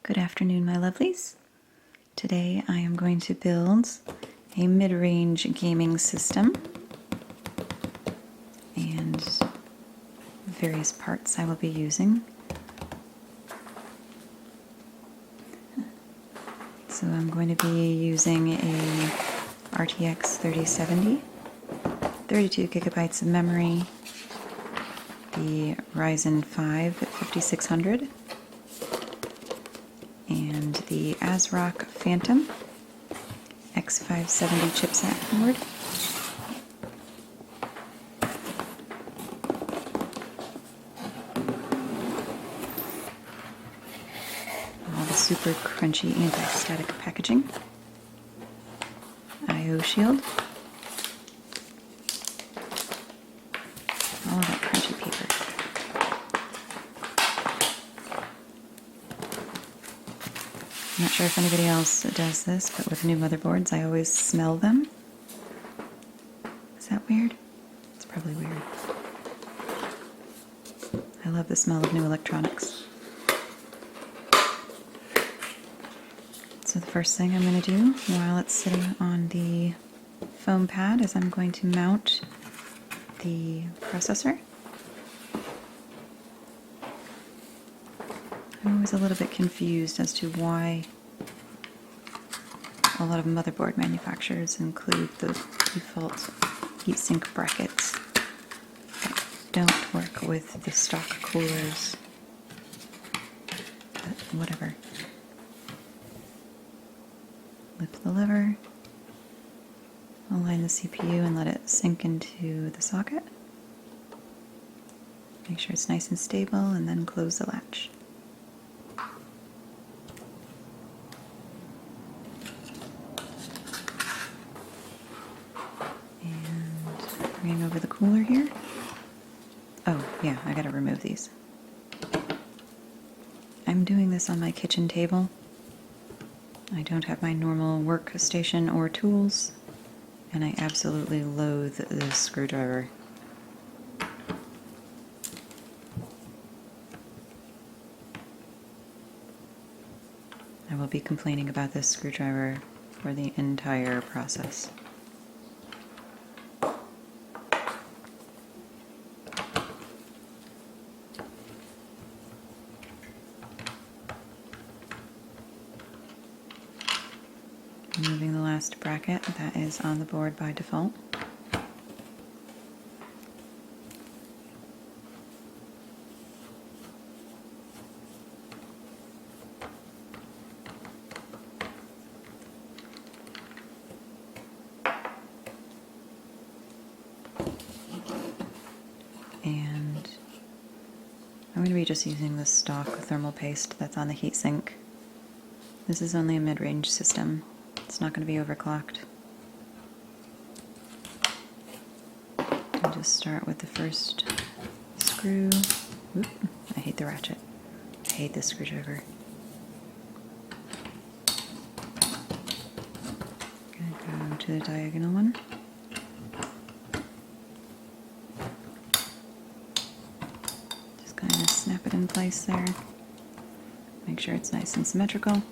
Good afternoon, my lovelies. Today I am going to build a mid-range gaming system and various parts I will be using. So I'm going to be using a RTX 3070, 32 gigabytes of memory, the Ryzen 5 5600, and the ASRock Phantom X570 chipset board. All the super crunchy anti-static packaging. I/O shield. All of that crunchy paper. I'm not sure if anybody else does this, but with new motherboards, I always smell them. Is that weird? It's probably weird. I love the smell of new electronics. So the first thing I'm going to do while it's sitting on the foam pad is I'm going to mount the processor. I'm always a little bit confused as to why a lot of motherboard manufacturers include the default heatsink brackets that don't work with the stock coolers, but whatever. Lift the lever, align the CPU and let it sink into the socket. Make sure it's nice and stable and then close the latch. Bringing over the cooler here. Oh, yeah, I gotta remove these. I'm doing this on my kitchen table. I don't have my normal workstation or tools, and I absolutely loathe this screwdriver. I will be complaining about this screwdriver for the entire process. Removing the last bracket that is on the board by default. And I'm going to be just using the stock thermal paste that's on the heatsink. This is only a mid-range system. It's not going to be overclocked. I'll just start with the first screw. Oop, I hate the ratchet. I hate this screwdriver. Gonna go to the diagonal one. Just kind of snap it in place there. Make sure it's nice and symmetrical.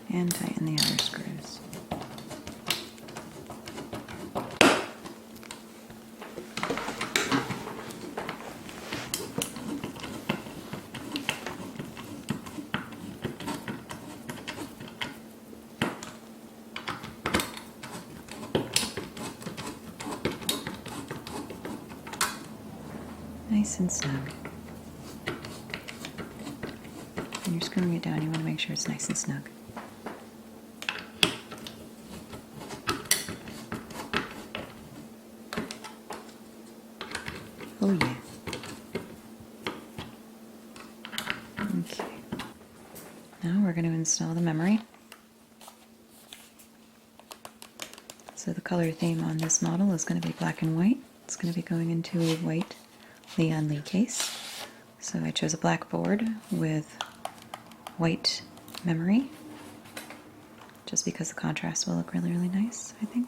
And tighten the other screws. Nice and snug. When you're screwing it down, you want to make sure it's nice and snug. Oh yeah. Okay. Now we're going to install the memory. So the color theme on this model is going to be black and white. It's going to be going into a white Leon Lee case. So I chose a black board with white memory, just because the contrast will look really, really nice, I think.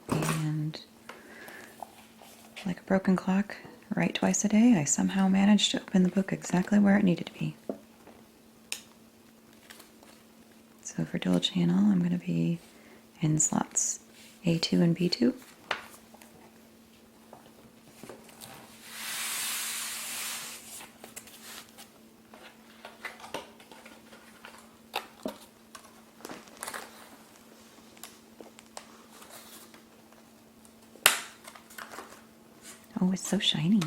And like a broken clock, write twice a day, I somehow managed to open the book exactly where it needed to be. So for dual channel, I'm going to be in slots A2 and B2. Oh, it's so shiny.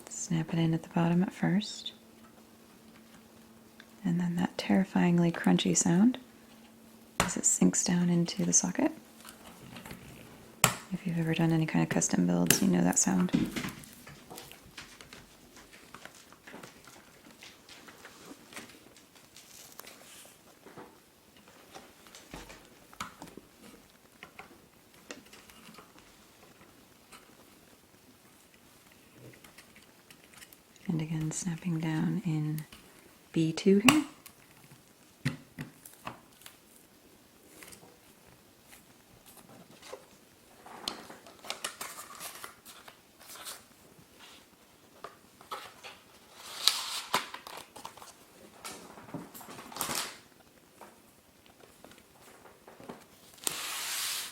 Snap it in at the bottom at first. And then that terrifyingly crunchy sound as it sinks down into the socket. If you've ever done any kind of custom builds, you know that sound. And again, snapping down in B2 here.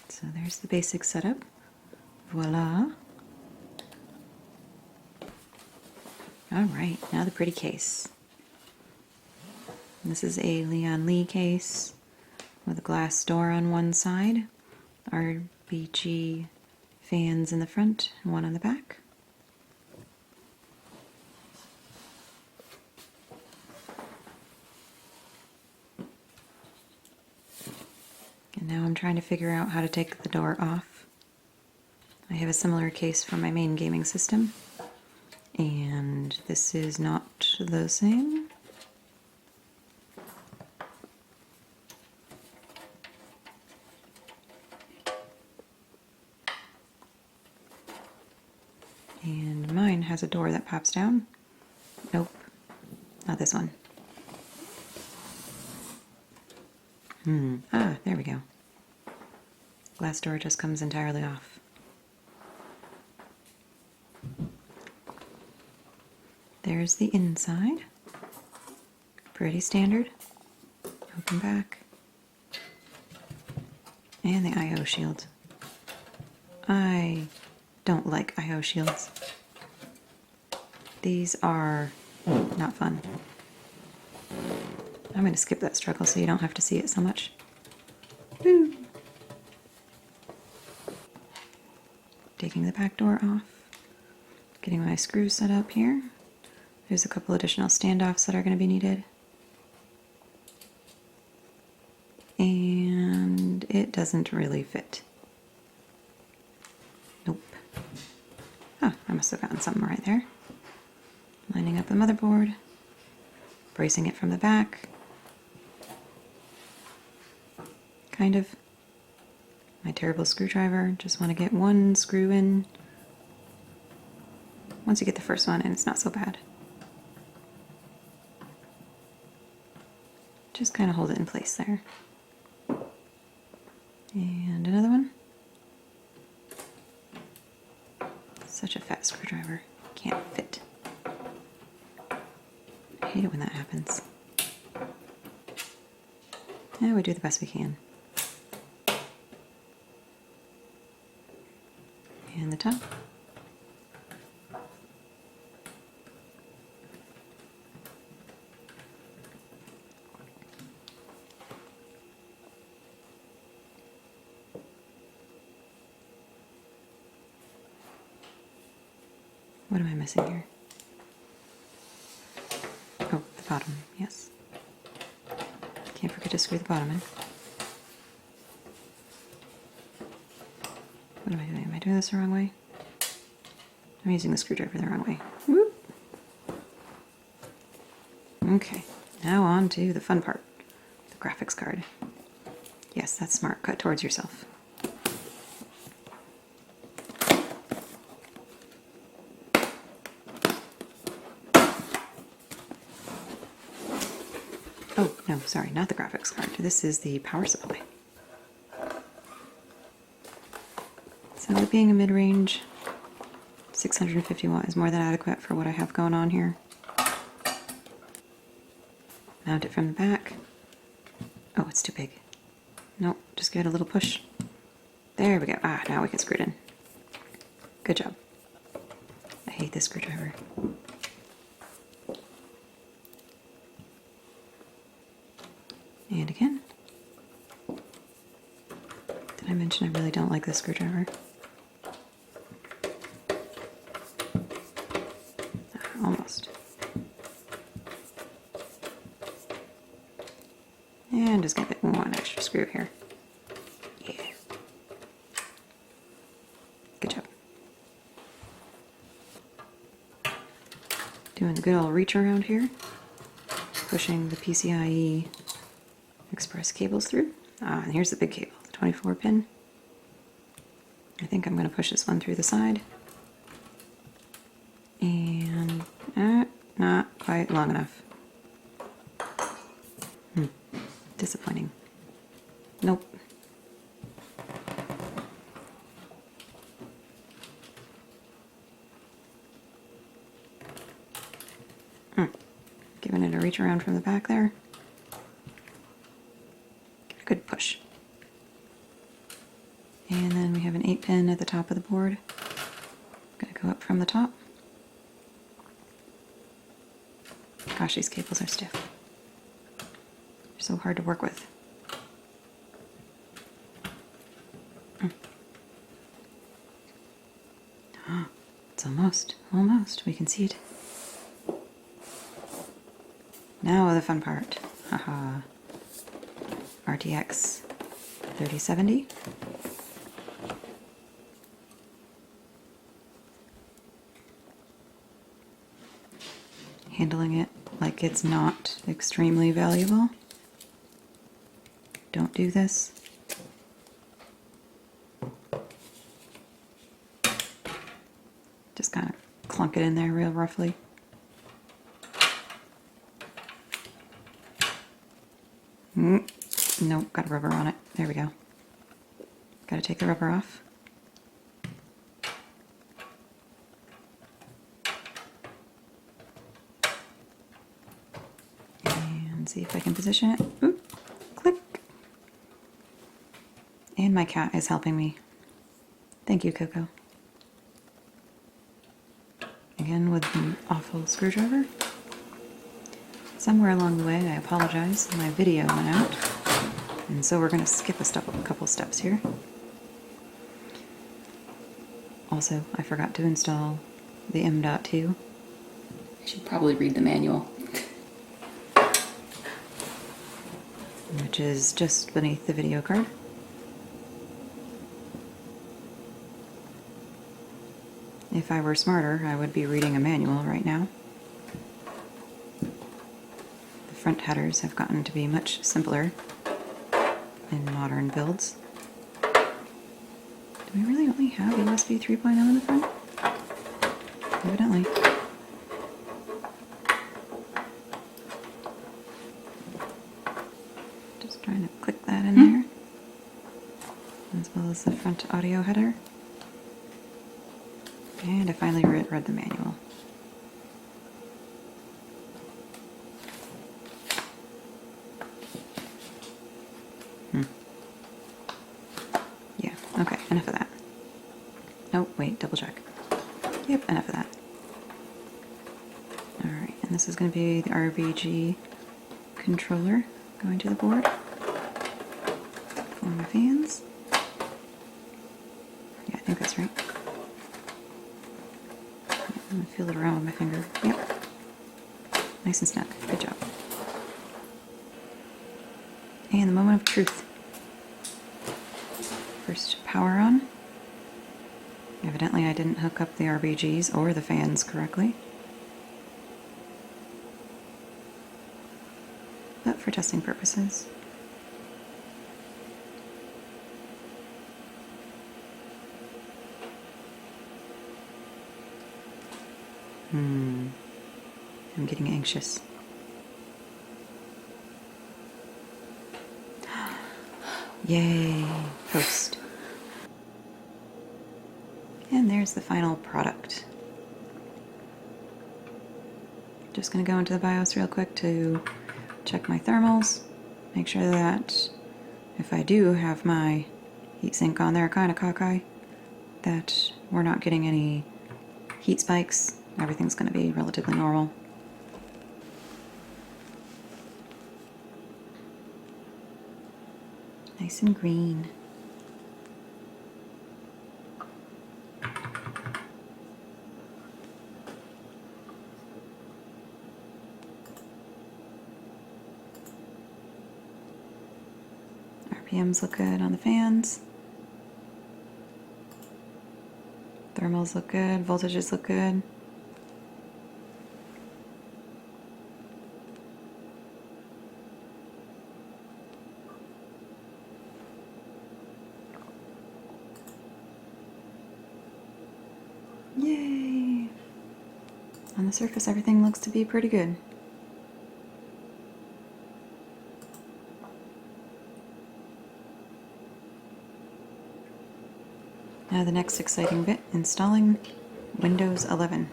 So there's the basic setup. Voila. All right, now the pretty case. This is a Lian Li case with a glass door on one side, RBG fans in the front and one on the back. And now I'm trying to figure out how to take the door off. I have a similar case for my main gaming system, and this is not the same. And mine has a door that pops down. Nope, not this one. There we go. Glass door just comes entirely off. There's the inside. Pretty standard. Open back. And the I/O shield. I don't like I/O shields. These are not fun. I'm going to skip that struggle so you don't have to see it so much. Woo. Taking the back door off. Getting my screws set up here. There's a couple additional standoffs that are going to be needed. And it doesn't really fit. Nope. Oh, I must have gotten something right there. Lining up the motherboard. Bracing it from the back. Kind of. My terrible screwdriver. Just want to get one screw in. Once you get the first one in, it's not so bad. Just kind of hold it in place there. And another one. Such a fat screwdriver. Can't fit. I hate it when that happens. Yeah, we do the best we can. And the top. What am I missing here? Oh, the bottom, yes. Can't forget to screw the bottom in. What am I doing? Am I doing this the wrong way? I'm using the screwdriver the wrong way. Whoop. Okay, now on to the fun part. The graphics card. Yes, that's smart. Cut towards yourself. Oh, No, sorry, not the graphics card. This is the power supply. So with being a mid-range, 650 watt is more than adequate for what I have going on here. Mount it from the back. Oh, it's too big. Nope, just give it a little push. There we go. Ah, now we can screw it in. Good job. I hate this screwdriver. And again. Did I mention I really don't like this screwdriver? Ah, almost. And just give it one extra screw here. Yeah. Good job. Doing the good old reach around here. Pushing the PCIe express cables through. Ah, and here's the big cable, the 24 pin. I think I'm going to push this one through the side. And not quite long enough. Disappointing. Nope. Giving it a reach around from the back there. Give it a good push. And then we have an 8-pin at the top of the board. Gonna go up from the top. Gosh, these cables are stiff. They're so hard to work with. It's almost. We can see it. Now the fun part. Haha. RTX 3070. Handling it like it's not extremely valuable. Don't do this. Just kind of clunk it in there real roughly. Nope, got a rubber on it. There we go. Gotta take the rubber off. And see if I can position it. Oop, click. And my cat is helping me. Thank you, Coco. Again with an awful screwdriver. Somewhere along the way, I apologize, my video went out, and so we're going to skip a couple steps here. Also, I forgot to install the M.2. I should probably read the manual. Which is just beneath the video card. If I were smarter, I would be reading a manual right now. Front headers have gotten to be much simpler in modern builds. Do we really only have USB 3.0 in the front? Evidently. Just trying to click that in there. As well as the front audio header. And I finally read the manual. Yeah, okay, enough of that. Oh, wait, double check. Yep, enough of that. Alright, and this is going to be the RBG controller going to the board for my fans. Yeah, I think that's right. Yeah, I'm going to feel it around with my finger. Yep. Nice and snug. Good job. And the moment of truth. First, power on. Evidently I didn't hook up the RBGs or the fans correctly. But for testing purposes. I'm getting anxious. Yay, post. And there's the final product. Just gonna go into the BIOS real quick to check my thermals, make sure that if I do have my heatsink on there kind of cockeye, that we're not getting any heat spikes. Everything's gonna be relatively normal. Nice and green. RPMs look good on the fans. Thermals look good, voltages look good. Yay! On the surface, everything looks to be pretty good. Now the next exciting bit, installing Windows 11.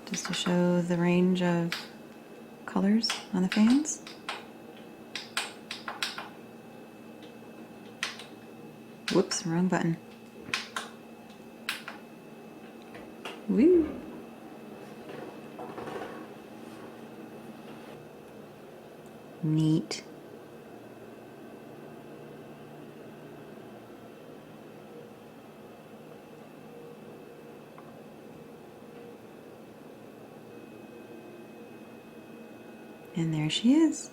Just to show the range of colors on the fans. Whoops, wrong button. Woo! Neat. And there she is.